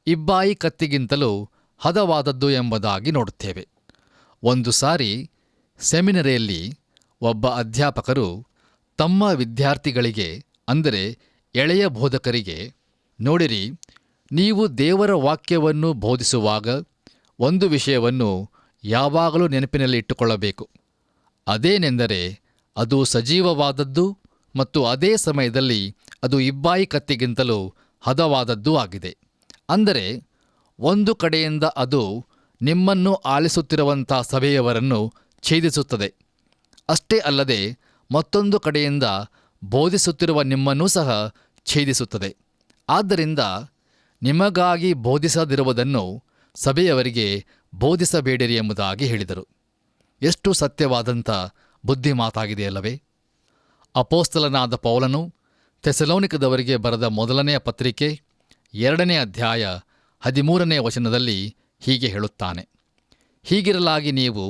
ಇಬ್ಬಾಯಿ ಕತ್ತಿಗಿಂತಲೂ ಹದವಾದದ್ದು ಎಂಬುದಾಗಿ ನೋಡುತ್ತೇವೆ. ಒಂದು ಸಾರಿ ಸೆಮಿನರಿಯಲ್ಲಿ ಒಬ್ಬ ಅಧ್ಯಾಪಕರು ತಮ್ಮ ವಿದ್ಯಾರ್ಥಿಗಳಿಗೆ, ಅಂದರೆ ಎಳೆಯ ಬೋಧಕರಿಗೆ, ನೋಡಿರಿ, ನೀವು ದೇವರ ವಾಕ್ಯವನ್ನು ಬೋಧಿಸುವಾಗ ಒಂದು ವಿಷಯವನ್ನು ಯಾವಾಗಲೂ ನೆನಪಿನಲ್ಲಿ ಇಟ್ಟುಕೊಳ್ಳಬೇಕು. ಅದೇನೆಂದರೆ ಅದು ಸಜೀವವಾದದ್ದು ಮತ್ತು ಅದೇ ಸಮಯದಲ್ಲಿ ಅದು ಇಬ್ಬಾಯಿ ಕತ್ತಿಗಿಂತಲೂ ಹದವಾದದ್ದೂ ಆಗಿದೆ. ಅಂದರೆ ಒಂದು ಕಡೆಯಿಂದ ಅದು ನಿಮ್ಮನ್ನು ಆಲಿಸುತ್ತಿರುವಂಥ ಸಭೆಯವರನ್ನು ಛೇದಿಸುತ್ತದೆ. ಅಷ್ಟೇ ಅಲ್ಲದೆ ಮತ್ತೊಂದು ಕಡೆಯಿಂದ ಬೋಧಿಸುತ್ತಿರುವ ನಿಮ್ಮನ್ನೂ ಸಹ ಛೇದಿಸುತ್ತದೆ. ಆದ್ದರಿಂದ ನಿಮಗಾಗಿ ಬೋಧಿಸದಿರುವುದನ್ನು ಸಭೆಯವರಿಗೆ ಬೋಧಿಸಬೇಡಿರಿ ಎಂಬುದಾಗಿ ಹೇಳಿದರು. ಎಷ್ಟು ಸತ್ಯವಾದಂಥ ಬುದ್ಧಿ ಮಾತಾಗಿದೆಯಲ್ಲವೇ? ಅಪೋಸ್ತಲನಾದ ಪೌಲನು ಥೆಸಲೋನಿಕದವರಿಗೆ ಬರೆದ ಮೊದಲನೆಯ ಪತ್ರಿಕೆ 2ನೇ ಅಧ್ಯಾಯ 13ನೇ ವಚನದಲ್ಲಿ ಹೀಗೆ ಹೇಳುತ್ತಾನೆ: ಹೀಗಿರಲಾಗಿ ನೀವು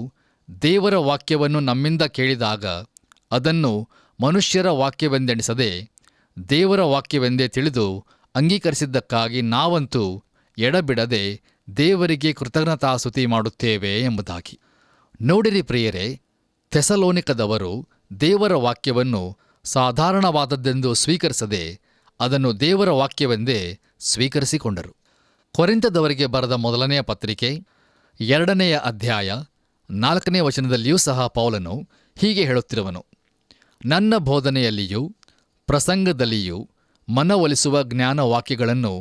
ದೇವರ ವಾಕ್ಯವನ್ನು ನಮ್ಮಿಂದ ಕೇಳಿದಾಗ ಅದನ್ನು ಮನುಷ್ಯರ ವಾಕ್ಯವೆಂದೆಣಿಸದೆ ದೇವರ ವಾಕ್ಯವೆಂದೇ ತಿಳಿದು ಅಂಗೀಕರಿಸಿದ್ದಕ್ಕಾಗಿ ನಾವಂತೂ ಎಡಬಿಡದೆ ದೇವರಿಗೆ ಕೃತಜ್ಞತಾಸ್ತುತಿ ಮಾಡುತ್ತೇವೆ ಎಂಬುದಾಗಿ. ನೋಡಿರಿ ಪ್ರಿಯರೇ, ಥೆಸಲೋನಿಕದವರು ದೇವರ ವಾಕ್ಯವನ್ನು ಸಾಧಾರಣವಾದದ್ದೆಂದು ಸ್ವೀಕರಿಸದೆ ಅದನ್ನು ದೇವರ ವಾಕ್ಯವೆಂದೇ ಸ್ವೀಕರಿಸಿಕೊಂಡರು. ಕೊರಿಂಥದವರಿಗೆ ಬರೆದ ಮೊದಲನೆಯ ಪತ್ರಿಕೆ 2ನೇ ಅಧ್ಯಾಯ 4ನೇ ವಚನದಲ್ಲಿಯೂ ಸಹ ಪೌಲನು ಹೀಗೆ ಹೇಳುತ್ತಿರುವನು: ನನ್ನ ಬೋಧನೆಯಲ್ಲಿಯೂ ಪ್ರಸಂಗದಲ್ಲಿಯೂ ಮನವೊಲಿಸುವ ಜ್ಞಾನವಾಕ್ಯಗಳನ್ನು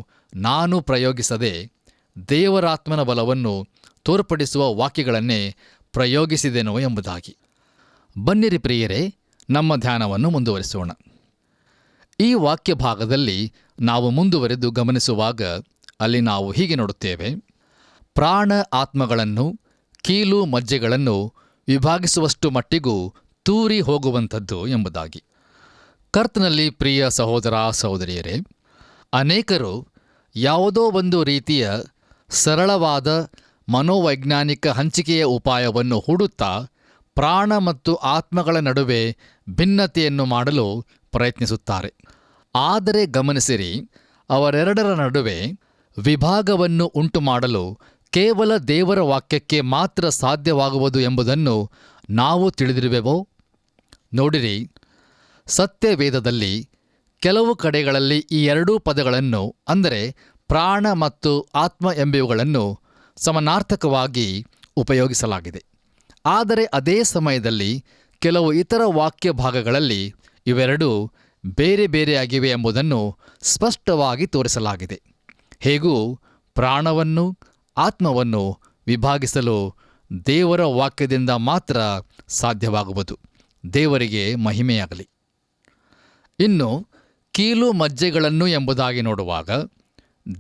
ನಾನು ಪ್ರಯೋಗಿಸದೆ ದೇವರಾತ್ಮನ ಬಲವನ್ನು ತೋರ್ಪಡಿಸುವ ವಾಕ್ಯಗಳನ್ನೇ ಪ್ರಯೋಗಿಸಿದೆನೋ ಎಂಬುದಾಗಿ. ಬನ್ನಿರಿ ಪ್ರಿಯರೇ, ನಮ್ಮ ಧ್ಯಾನವನ್ನು ಮುಂದುವರಿಸೋಣ. ಈ ವಾಕ್ಯ ಭಾಗದಲ್ಲಿ ನಾವು ಮುಂದುವರೆದು ಗಮನಿಸುವಾಗ ಅಲ್ಲಿ ನಾವು ಹೀಗೆ ನೋಡುತ್ತೇವೆ: ಪ್ರಾಣ ಆತ್ಮಗಳನ್ನು, ಕೀಲು ಮಜ್ಜೆಗಳನ್ನು ವಿಭಾಗಿಸುವಷ್ಟು ಮಟ್ಟಿಗೂ ತೂರಿ ಹೋಗುವಂಥದ್ದು ಎಂಬುದಾಗಿ. ಕರ್ತನಲ್ಲಿ ಪ್ರಿಯ ಸಹೋದರ ಸಹೋದರಿಯರೇ, ಅನೇಕರು ಯಾವುದೋ ಒಂದು ರೀತಿಯ ಸರಳವಾದ ಮನೋವೈಜ್ಞಾನಿಕ ಹಂಚಿಕೆಯ ಉಪಾಯವನ್ನು ಹೂಡುತ್ತಾ ಪ್ರಾಣ ಮತ್ತು ಆತ್ಮಗಳ ನಡುವೆ ಭಿನ್ನತೆಯನ್ನು ಮಾಡಲು ಪ್ರಯತ್ನಿಸುತ್ತಾರೆ. ಆದರೆ ಗಮನಿಸಿರಿ, ಅವರೆರಡರ ನಡುವೆ ವಿಭಾಗವನ್ನು ಉಂಟು ಮಾಡಲು ಕೇವಲ ದೇವರ ವಾಕ್ಯಕ್ಕೆ ಮಾತ್ರ ಸಾಧ್ಯವಾಗುವುದು ಎಂಬುದನ್ನು ನಾವು ತಿಳಿದಿರುವೆವೋ? ನೋಡಿರಿ, ಸತ್ಯವೇದದಲ್ಲಿ ಕೆಲವು ಕಡೆಗಳಲ್ಲಿ ಈ ಎರಡೂ ಪದಗಳನ್ನು, ಅಂದರೆ ಪ್ರಾಣ ಮತ್ತು ಆತ್ಮ ಎಂಬುವುಗಳನ್ನು ಸಮಾನಾರ್ಥಕವಾಗಿ ಉಪಯೋಗಿಸಲಾಗಿದೆ. ಆದರೆ ಅದೇ ಸಮಯದಲ್ಲಿ ಕೆಲವು ಇತರ ವಾಕ್ಯ ಭಾಗಗಳಲ್ಲಿ ಇವೆರಡೂ ಬೇರೆ ಬೇರೆಯಾಗಿವೆ ಎಂಬುದನ್ನು ಸ್ಪಷ್ಟವಾಗಿ ತೋರಿಸಲಾಗಿದೆ. ಹೇಗೂ ಪ್ರಾಣವನ್ನು ಆತ್ಮವನ್ನು ವಿಭಾಗಿಸಲು ದೇವರ ವಾಕ್ಯದಿಂದ ಮಾತ್ರ ಸಾಧ್ಯವಾಗುವುದು. ದೇವರಿಗೆ ಮಹಿಮೆಯಾಗಲಿ. ಇನ್ನು ಕೀಲು ಮಜ್ಜೆಗಳನ್ನು ಎಂಬುದಾಗಿ ನೋಡುವಾಗ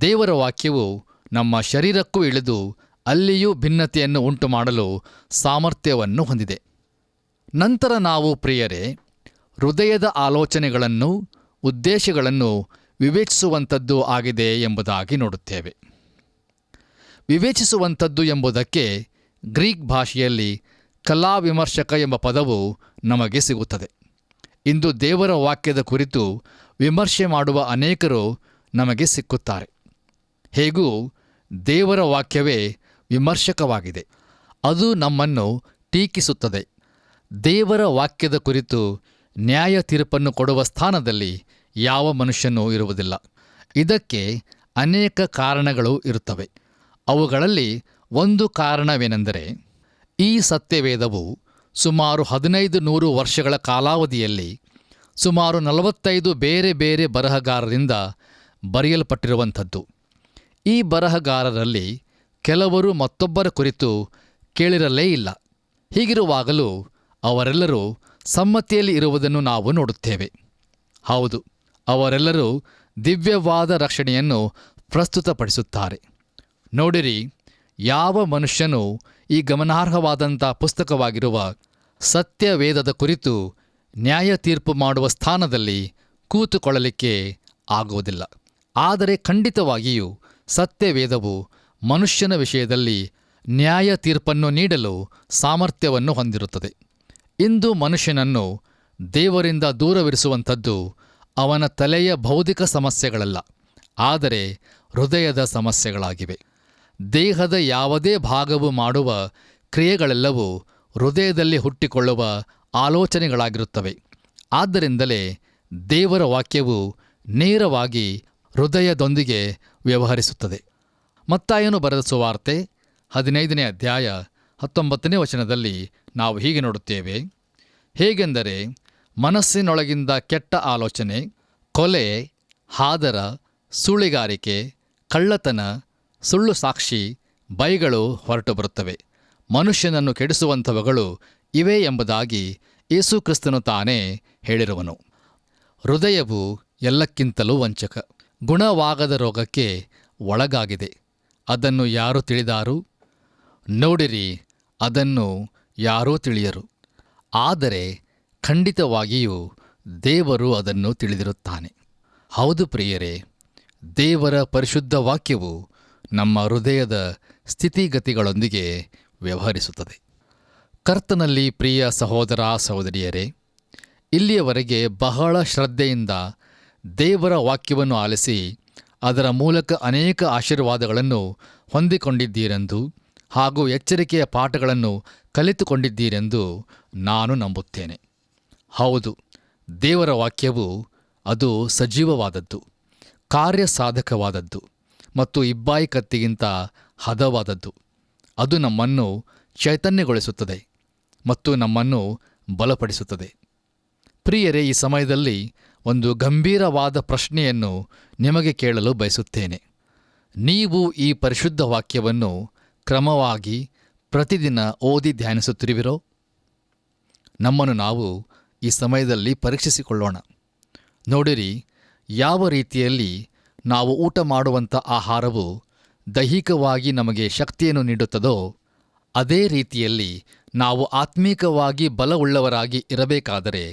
ದೇವರ ವಾಕ್ಯವು ನಮ್ಮ ಶರೀರಕ್ಕೂ ಇಳಿದು ಅಲ್ಲಿಯೂ ಭಿನ್ನತೆಯನ್ನು ಉಂಟು ಮಾಡಲು ಸಾಮರ್ಥ್ಯವನ್ನು ಹೊಂದಿದೆ. ನಂತರ ನಾವು ಪ್ರಿಯರೇ ಹೃದಯದ ಆಲೋಚನೆಗಳನ್ನು, ಉದ್ದೇಶಗಳನ್ನು ವಿವೇಚಿಸುವಂಥದ್ದು ಆಗಿದೆ ಎಂಬುದಾಗಿ ನೋಡುತ್ತೇವೆ. ವಿವೇಚಿಸುವಂಥದ್ದು ಎಂಬುದಕ್ಕೆ ಗ್ರೀಕ್ ಭಾಷೆಯಲ್ಲಿ ಕಲಾವಿಮರ್ಶಕ ಎಂಬ ಪದವು ನಮಗೆ ಸಿಗುತ್ತದೆ. ಇಂದು ದೇವರ ವಾಕ್ಯದ ಕುರಿತು ವಿಮರ್ಶೆ ಮಾಡುವ ಅನೇಕರು ನಮಗೆ ಸಿಕ್ಕುತ್ತಾರೆ. ಹೇಗೂ ದೇವರ ವಾಕ್ಯವೇ ವಿಮರ್ಶಕವಾಗಿದೆ. ಅದು ನಮ್ಮನ್ನು ಟೀಕಿಸುತ್ತದೆ. ದೇವರ ವಾಕ್ಯದ ಕುರಿತು ನ್ಯಾಯ ತೀರ್ಪನ್ನು ಕೊಡುವ ಸ್ಥಾನದಲ್ಲಿ ಯಾವ ಮನುಷ್ಯನೂ ಇರುವುದಿಲ್ಲ. ಇದಕ್ಕೆ ಅನೇಕ ಕಾರಣಗಳು ಇರುತ್ತವೆ. ಅವುಗಳಲ್ಲಿ ಒಂದು ಕಾರಣವೇನೆಂದರೆ, ಈ ಸತ್ಯವೇದವು ಸುಮಾರು 1500 ವರ್ಷಗಳ ಕಾಲಾವಧಿಯಲ್ಲಿ ಸುಮಾರು 45 ಬೇರೆ ಬೇರೆ ಬರಹಗಾರರಿಂದ ಬರೆಯಲ್ಪಟ್ಟಿರುವಂಥದ್ದು. ಈ ಬರಹಗಾರರಲ್ಲಿ ಕೆಲವರು ಮತ್ತೊಬ್ಬರ ಕುರಿತು ಕೇಳಿರಲೇ ಇಲ್ಲ. ಹೀಗಿರುವಾಗಲೂ ಅವರೆಲ್ಲರೂ ಸಮ್ಮತಿಯಲ್ಲಿ ಇರುವುದನ್ನು ನಾವು ನೋಡುತ್ತೇವೆ. ಹೌದು, ಅವರೆಲ್ಲರೂ ದಿವ್ಯವಾದ ರಕ್ಷಣೆಯನ್ನು ಪ್ರಸ್ತುತಪಡಿಸುತ್ತಾರೆ. ನೋಡಿರಿ, ಯಾವ ಮನುಷ್ಯನೂ ಈ ಗಮನಾರ್ಹವಾದಂಥ ಪುಸ್ತಕವಾಗಿರುವ ಸತ್ಯವೇದದ ಕುರಿತು ನ್ಯಾಯ ತೀರ್ಪು ಮಾಡುವ ಸ್ಥಾನದಲ್ಲಿ ಕೂತುಕೊಳ್ಳಲಿಕ್ಕೆ ಆಗುವುದಿಲ್ಲ. ಆದರೆ ಖಂಡಿತವಾಗಿಯೂ ಸತ್ಯವೇದವು ಮನುಷ್ಯನ ವಿಷಯದಲ್ಲಿ ನ್ಯಾಯ ತೀರ್ಪನ್ನು ನೀಡಲು ಸಾಮರ್ಥ್ಯವನ್ನು ಹೊಂದಿರುತ್ತದೆ. ಇಂದು ಮನುಷ್ಯನನ್ನು ದೇವರಿಂದ ದೂರವಿರಿಸುವಂಥದ್ದು ಅವನ ತಲೆಯ ಭೌತಿಕ ಸಮಸ್ಯೆಗಳಲ್ಲ, ಆದರೆ ಹೃದಯದ ಸಮಸ್ಯೆಗಳಾಗಿವೆ. ದೇಹದ ಯಾವುದೇ ಭಾಗವು ಮಾಡುವ ಕ್ರಿಯೆಗಳೆಲ್ಲವೂ ಹೃದಯದಲ್ಲಿ ಹುಟ್ಟಿಕೊಳ್ಳುವ ಆಲೋಚನೆಗಳಾಗಿರುತ್ತವೆ. ಆದ್ದರಿಂದಲೇ ದೇವರ ವಾಕ್ಯವು ನೇರವಾಗಿ ಹೃದಯದೊಂದಿಗೆ ವ್ಯವಹರಿಸುತ್ತದೆ. ಮತ್ತಾಯನು ಬರೆದ ಸುವಾರ್ತೆ 15ನೇ ಅಧ್ಯಾಯ 19ನೇ ವಚನದಲ್ಲಿ ನಾವು ಹೀಗೆ ನೋಡುತ್ತೇವೆ. ಹೇಗೆಂದರೆ, ಮನಸ್ಸಿನೊಳಗಿಂದ ಕೆಟ್ಟ ಆಲೋಚನೆ, ಕೊಲೆ, ಹಾದರ, ಸುಳ್ಳಿಗಾರಿಕೆ, ಕಳ್ಳತನ, ಸುಳ್ಳು ಸಾಕ್ಷಿ, ಬೈಗಳು ಹೊರಟು ಬರುತ್ತವೆ. ಮನುಷ್ಯನನ್ನು ಕೆಡಿಸುವಂಥವುಗಳು ಇವೆ ಎಂಬುದಾಗಿ ಯೇಸುಕ್ರಿಸ್ತನು ತಾನೇ ಹೇಳಿರುವನು. ಹೃದಯವು ಎಲ್ಲಕ್ಕಿಂತಲೂ ವಂಚಕ, ಗುಣವಾಗದ ರೋಗಕ್ಕೆ ಒಳಗಾಗಿದೆ. ಅದನ್ನು ಯಾರು ತಿಳಿದಾರು? ನೋಡಿರಿ, ಅದನ್ನು ಯಾರೂ ತಿಳಿಯರು. ಆದರೆ ಖಂಡಿತವಾಗಿಯೂ ದೇವರು ಅದನ್ನು ತಿಳಿದಿರುತ್ತಾನೆ. ಹೌದು ಪ್ರಿಯರೇ, ದೇವರ ಪರಿಶುದ್ಧ ವಾಕ್ಯವು ನಮ್ಮ ಹೃದಯದ ಸ್ಥಿತಿಗತಿಗಳೊಂದಿಗೆ ವ್ಯವಹರಿಸುತ್ತದೆ. ಕರ್ತನಲ್ಲಿ ಪ್ರಿಯ ಸಹೋದರ ಸಹೋದರಿಯರೇ, ಇಲ್ಲಿಯವರೆಗೆ ಬಹಳ ಶ್ರದ್ಧೆಯಿಂದ ದೇವರ ವಾಕ್ಯವನ್ನು ಆಲಿಸಿ ಅದರ ಮೂಲಕ ಅನೇಕ ಆಶೀರ್ವಾದಗಳನ್ನು ಹೊಂದಿಕೊಂಡಿದ್ದೀರೆಂದು ಹಾಗೂ ಎಚ್ಚರಿಕೆಯ ಪಾಠಗಳನ್ನು ಕಲಿತುಕೊಂಡಿದ್ದೀರೆಂದು ನಾನು ನಂಬುತ್ತೇನೆ. ಹೌದು, ದೇವರ ವಾಕ್ಯವು ಅದು ಸಜೀವವಾದದ್ದು, ಕಾರ್ಯಸಾಧಕವಾದದ್ದು ಮತ್ತು ಇಬ್ಬಾಯಿ ಕತ್ತಿಗಿಂತ ಹದವಾದದ್ದು. ಅದು ನಮ್ಮನ್ನು ಚೈತನ್ಯಗೊಳಿಸುತ್ತದೆ ಮತ್ತು ನಮ್ಮನ್ನು ಬಲಪಡಿಸುತ್ತದೆ. ಪ್ರಿಯರೇ, ಈ ಸಮಯದಲ್ಲಿ ಒಂದು ಗಂಭೀರವಾದ ಪ್ರಶ್ನೆಯನ್ನು ನಿಮಗೆ ಕೇಳಲು ಬಯಸುತ್ತೇನೆ. ನೀವು ಈ ಪರಿಶುದ್ಧ ವಾಕ್ಯವನ್ನು ಕ್ರಮವಾಗಿ ಪ್ರತಿದಿನ ಓದಿ ಧ್ಯಾನಿಸುತ್ತಿರುವಿರೋ? ನಮ್ಮನ್ನು ನಾವು ಈ ಸಮಯದಲ್ಲಿ ಪರೀಕ್ಷಿಸಿಕೊಳ್ಳೋಣ. ನೋಡಿರಿ, ಯಾವ ರೀತಿಯಲ್ಲಿ ನಾವು ಊಟ ಮಾಡುವಂಥ ಆಹಾರವು ದೈಹಿಕವಾಗಿ ನಮಗೆ ಶಕ್ತಿಯನ್ನು ನೀಡುತ್ತದೋ, ಅದೇ ರೀತಿಯಲ್ಲಿ ನಾವು ಆತ್ಮೀಕವಾಗಿ ಬಲವುಳ್ಳವರಾಗಿ ಇರಬೇಕಾದರೆ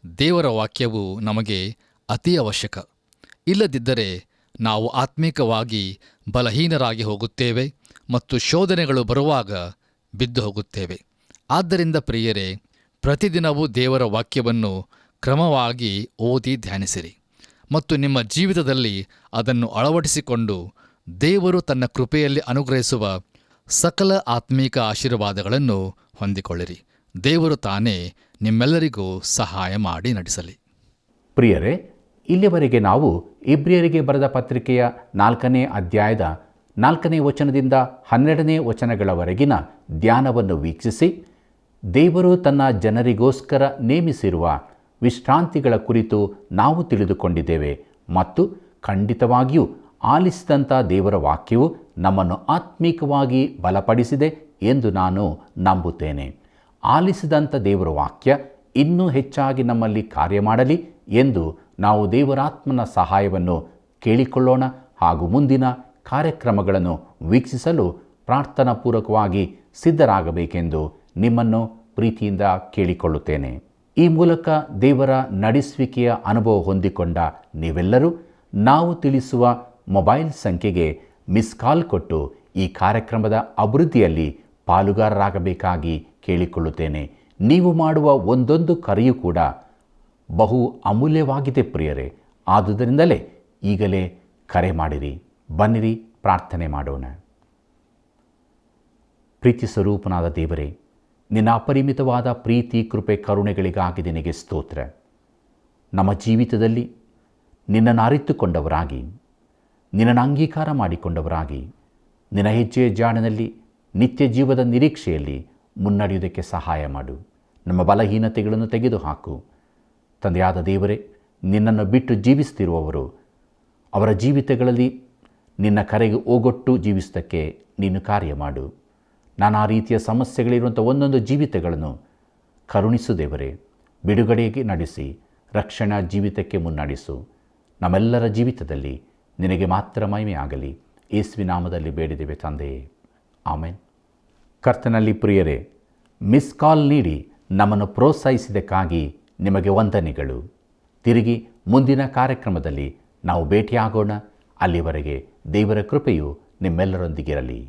ದೇವರ ವಾಕ್ಯವು ನಮಗೆ ಅತಿ ಅವಶ್ಯಕ. ಇಲ್ಲದಿದ್ದರೆ ನಾವು ಆತ್ಮೀಕವಾಗಿ ಬಲಹೀನರಾಗಿ ಹೋಗುತ್ತೇವೆ ಮತ್ತು ಶೋಧನೆಗಳು ಬರುವಾಗ ಬಿದ್ದು ಹೋಗುತ್ತೇವೆ. ಆದ್ದರಿಂದ ಪ್ರಿಯರೇ, ಪ್ರತಿದಿನವೂ ದೇವರ ವಾಕ್ಯವನ್ನು ಕ್ರಮವಾಗಿ ಓದಿ ಧ್ಯಾನಿಸಿರಿ ಮತ್ತು ನಿಮ್ಮ ಜೀವಿತದಲ್ಲಿ ಅದನ್ನು ಅಳವಡಿಸಿಕೊಂಡು ದೇವರು ತನ್ನ ಕೃಪೆಯಲ್ಲಿ ಅನುಗ್ರಹಿಸುವ ಸಕಲ ಆತ್ಮೀಕ ಆಶೀರ್ವಾದಗಳನ್ನು ಹೊಂದಿಕೊಳ್ಳಿರಿ. ದೇವರು ತಾನೇ ನಿಮ್ಮೆಲ್ಲರಿಗೂ ಸಹಾಯ ಮಾಡಿ ನಡೆಸಲಿ. ಪ್ರಿಯರೇ, ಇಲ್ಲಿವರೆಗೆ ನಾವು ಇಬ್ರಿಯರಿಗೆ ಬರೆದ ಪತ್ರಿಕೆಯ 4ನೇ ಅಧ್ಯಾಯದ 4ನೇ ವಚನದಿಂದ 12ನೇ ವಚನಗಳವರೆಗಿನ ಧ್ಯಾನವನ್ನು ವೀಕ್ಷಿಸಿ ದೇವರು ತನ್ನ ಜನರಿಗೋಸ್ಕರ ನೇಮಿಸಿರುವ ವಿಶ್ರಾಂತಿಗಳ ಕುರಿತು ನಾವು ತಿಳಿದುಕೊಂಡಿದ್ದೇವೆ. ಮತ್ತು ಖಂಡಿತವಾಗಿಯೂ ಆಲಿಸಿದಂಥ ದೇವರ ವಾಕ್ಯವು ನಮ್ಮನ್ನು ಆತ್ಮೀಕವಾಗಿ ಬಲಪಡಿಸಿದೆ ಎಂದು ನಾನು ನಂಬುತ್ತೇನೆ. ಆಲಿಸಿದಂಥ ದೇವರ ವಾಕ್ಯ ಇನ್ನೂ ಹೆಚ್ಚಾಗಿ ನಮ್ಮಲ್ಲಿ ಕಾರ್ಯ ಮಾಡಲಿ ಎಂದು ನಾವು ದೇವರಾತ್ಮನ ಸಹಾಯವನ್ನು ಕೇಳಿಕೊಳ್ಳೋಣ ಹಾಗೂ ಮುಂದಿನ ಕಾರ್ಯಕ್ರಮಗಳನ್ನು ವೀಕ್ಷಿಸಲು ಪ್ರಾರ್ಥನಾಪೂರ್ವಕವಾಗಿ ಸಿದ್ಧರಾಗಬೇಕೆಂದು ನಿಮ್ಮನ್ನು ಪ್ರೀತಿಯಿಂದ ಕೇಳಿಕೊಳ್ಳುತ್ತೇನೆ. ಈ ಮೂಲಕ ದೇವರ ನಡೆಸುವಿಕೆಯ ಅನುಭವ ಹೊಂದಿಕೊಂಡ ನೀವೆಲ್ಲರೂ ನಾವು ತಿಳಿಸುವ ಮೊಬೈಲ್ ಸಂಖ್ಯೆಗೆ ಮಿಸ್ ಕಾಲ್ ಕೊಟ್ಟು ಈ ಕಾರ್ಯಕ್ರಮದ ಅಭಿವೃದ್ಧಿಯಲ್ಲಿ ಪಾಲುಗಾರರಾಗಬೇಕಾಗಿ ಕೇಳಿಕೊಳ್ಳುತ್ತೇನೆ. ನೀವು ಮಾಡುವ ಒಂದೊಂದು ಕರೆಯೂ ಕೂಡ ಬಹು ಅಮೂಲ್ಯವಾಗಿದೆ ಪ್ರಿಯರೇ. ಆದುದರಿಂದಲೇ ಈಗಲೇ ಕರೆ ಮಾಡಿರಿ. ಬನ್ನಿರಿ, ಪ್ರಾರ್ಥನೆ ಮಾಡೋಣ. ಪ್ರೀತಿ ಸ್ವರೂಪನಾದ ದೇವರೇ, ನಿನ್ನ ಅಪರಿಮಿತವಾದ ಪ್ರೀತಿ, ಕೃಪೆ, ಕರುಣೆಗಳಿಗಾಗಿ ನಿನಗೆ ಸ್ತೋತ್ರ. ನಮ್ಮ ಜೀವಿತದಲ್ಲಿ ನಿನ್ನನ್ನು ಅರಿತುಕೊಂಡವರಾಗಿ, ನಿನ್ನನ್ನು ಅಂಗೀಕಾರ ಮಾಡಿಕೊಂಡವರಾಗಿ, ನಿನ್ನ ಹೆಜ್ಜೆಯ ಜಾಡಿನಲ್ಲಿ ನಿತ್ಯ ಜೀವದ ನಿರೀಕ್ಷೆಯಲ್ಲಿ ಮುನ್ನಡೆಯುವುದಕ್ಕೆ ಸಹಾಯ ಮಾಡು. ನಮ್ಮ ಬಲಹೀನತೆಗಳನ್ನು ತೆಗೆದುಹಾಕು. ತಂದೆಯಾದ ದೇವರೇ, ನಿನ್ನನ್ನು ಬಿಟ್ಟು ಜೀವಿಸ್ತಿರುವವರು ಅವರ ಜೀವಿತಗಳಲ್ಲಿ ನಿನ್ನ ಕರೆಗೆ ಓಗೊಟ್ಟು ಜೀವಿಸೋದಕ್ಕೆ ನೀನು ಕಾರ್ಯ ಮಾಡು. ನಾನಾ ರೀತಿಯ ಸಮಸ್ಯೆಗಳಿರುವಂಥ ಒಂದೊಂದು ಜೀವಿತಗಳನ್ನು ಕರುಣಿಸು ದೇವರೇ. ಬಿಡುಗಡೆಗೆ ನಡೆಸಿ ರಕ್ಷಣಾ ಜೀವಿತಕ್ಕೆ ಮುನ್ನಡೆಸು. ನಮ್ಮೆಲ್ಲರ ಜೀವಿತದಲ್ಲಿ ನಿನಗೆ ಮಾತ್ರ ಮಹಿಮೆ ಆಗಲಿ. ಯೇಸುವಿನ ನಾಮದಲ್ಲಿ ಬೇಡಿದ್ದೇವೆ ತಂದೆಯೇ, ಆಮೆನ್. ಕರ್ತನಲ್ಲಿ ಪ್ರಿಯರೇ, ಮಿಸ್ ಕಾಲ್ ನೀಡಿ ನಮ್ಮನ್ನು ಪ್ರೋತ್ಸಾಹಿಸಿದ್ದಕ್ಕಾಗಿ ನಿಮಗೆ ವಂದನೆಗಳು. ತಿರುಗಿ ಮುಂದಿನ ಕಾರ್ಯಕ್ರಮದಲ್ಲಿ ನಾವು ಭೇಟಿಯಾಗೋಣ. ಅಲ್ಲಿವರೆಗೆ ದೇವರ ಕೃಪೆಯು ನಿಮ್ಮೆಲ್ಲರೊಂದಿಗಿರಲಿ.